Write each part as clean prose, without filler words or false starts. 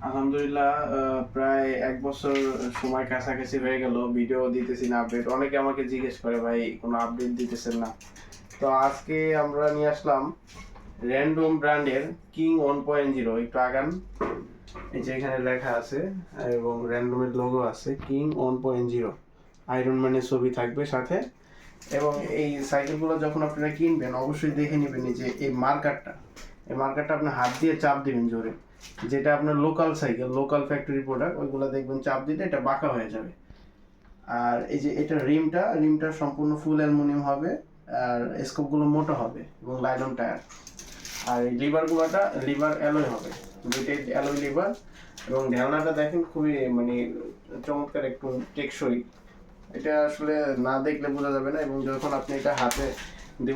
আলহামদুলিল্লাহ, প্রায় ১ বছর সময় কাছাকাছি হয়ে গেল ভিডিও দিতেছি না, আপডেট। অনেকে আমাকে জিজ্ঞেস করে, ভাই কোনো আপডেট দিতেছেন না। তো আজকে আমরা নিয়ে আসলাম র্যান্ডম ব্র্যান্ডের কিং 1.0। একটু আগান, এই যে এখানে লেখা আছে এবং র্যান্ডমের লোগো আছে, কিং 1.0। আয়রন ম্যানের ছবি থাকবে সাথে। এবং এই সাইকেলগুলো যখন আপনারা কিনবেন অবশ্যই দেখে নেবেন যে এই মার্কারটা আপনি হাত দিয়ে চাপ দিবেন জোরে। যেটা আপনার local cycle, local factory product, ওইগুলো দেখবেন চাপ দিলে এটা বাঁকা হয়ে যাবে। আর এই যে এটা রিমটা সম্পূর্ণ ফুল অ্যালুমিনিয়াম হবে, আর স্কোপগুলো মোটা হবে এবং লাইলন টায়ার। আর এই লিভার অ্যালয় হবে, দুইটাই অ্যালয় লিভার। এবং ঢেলনাটা দেখেন খুবই মানে চমৎকার, একটু টেকসই। এটা আসলে না দেখলে বোঝা যাবে না, এবং যখন আপনি এটা হাতে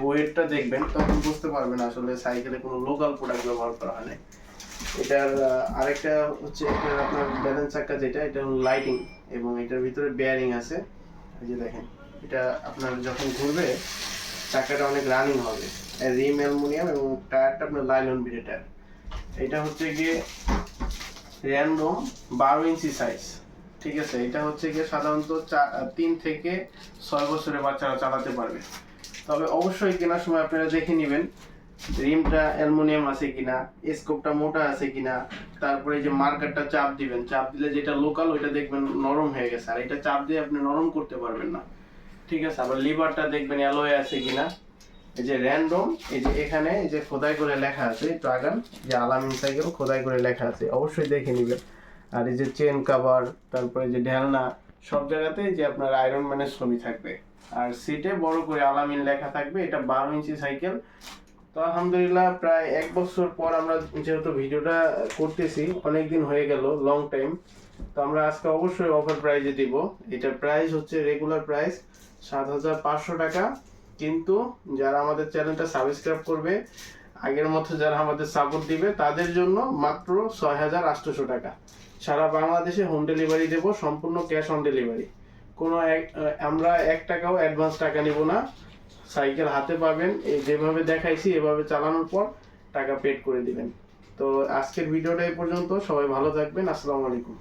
ওয়েটটা দেখবেন তখন বুঝতে পারবেন আসলে সাইকেলে কোনো লোকাল প্রোডাক্ট ব্যবহার করা হয় না। এটার আরেকটা হচ্ছে এটার আপনার ব্যালেন্স চাকা, যেটা এটা হলো লাইটিং, এবং এটার ভিতরে বেয়ারিং আছে। এই যে দেখেন, এটা আপনার যখন ঘুরবে চাকাটা অনেক রানিং হবে। রিম অ্যালুমিনিয়াম এবং টায়ারটা আপনার লাইলন বিডের টায়ার। এটা হচ্ছে গিয়ে র্যান্ডম 12 ইঞ্চি সাইজ। ঠিক আছে, এটা হচ্ছে গিয়ে সাধারণত 3 থেকে 6 বছরের বাচ্চারা চালাতে পারবে। তবে অবশ্যই কেনার সময় আপনারা দেখে নেবেন রিমটা অ্যালুমিনিয়াম আছে কিনা, স্কোপটা মোটা আছে কিনা। তারপরে যে মার্কারটা চাপ দিবেন, চাপ দিলে যেটা লোকাল ওইটা দেখবেন নরম হয়ে গেছে, আর এটা চাপ দিয়ে আপনি নরম করতে পারবেন না। ঠিক আছে, আবার লিভারটা দেখবেন অ্যালয় আছে কিনা। এই যে র্যান্ডম, এই যে এখানে এই যে খোদাই করে লেখা আছে, একটু আগান, যে আলামিন সাইকেল খোদাই করে লেখা আছে, অবশ্যই দেখে নেবেন। আর এই যে চেন কাভার, তারপরে যে ঢেলনা, সব জায়গাতে যে আপনার আয়রন ম্যানের ছবি থাকবে। আর সিটে বড় করে আলামিন লেখা থাকবে। এটা 12 ইঞ্চি সাইকেল। তো আলহামদুলিল্লাহ, প্রায় 1 বছর পর আমরা যেহেতু ভিডিওটা করতেছি, অনেকদিন হয়ে গেল, লং টাইম। তো আমরা আজকে অবশ্যই অফার প্রাইজে দিব। এটার প্রাইস হচ্ছে রেগুলার প্রাইস 7,500 টাকা। কিন্তু যারা আমাদের চ্যানেলটা সাবস্ক্রাইব করবে, আগের মতো যারা আমাদের সাপোর্ট দিবে, তাদের জন্য মাত্র 6,800 টাকা। সারা বাংলাদেশে হোম ডেলিভারি দেব, সম্পূর্ণ ক্যাশ অন ডেলিভারি। কোনো আমরা 1 টাকাও অ্যাডভান্স টাকা নিব না। সাইকেল হাতে পাবেন, এই যেভাবে দেখাইছি এভাবে চালানোর পর টাকা পেড করে দিবেন। তো আজকের ভিডিওটা এই পর্যন্ত। সবাই ভালো থাকবেন। আসসালামু আলাইকুম।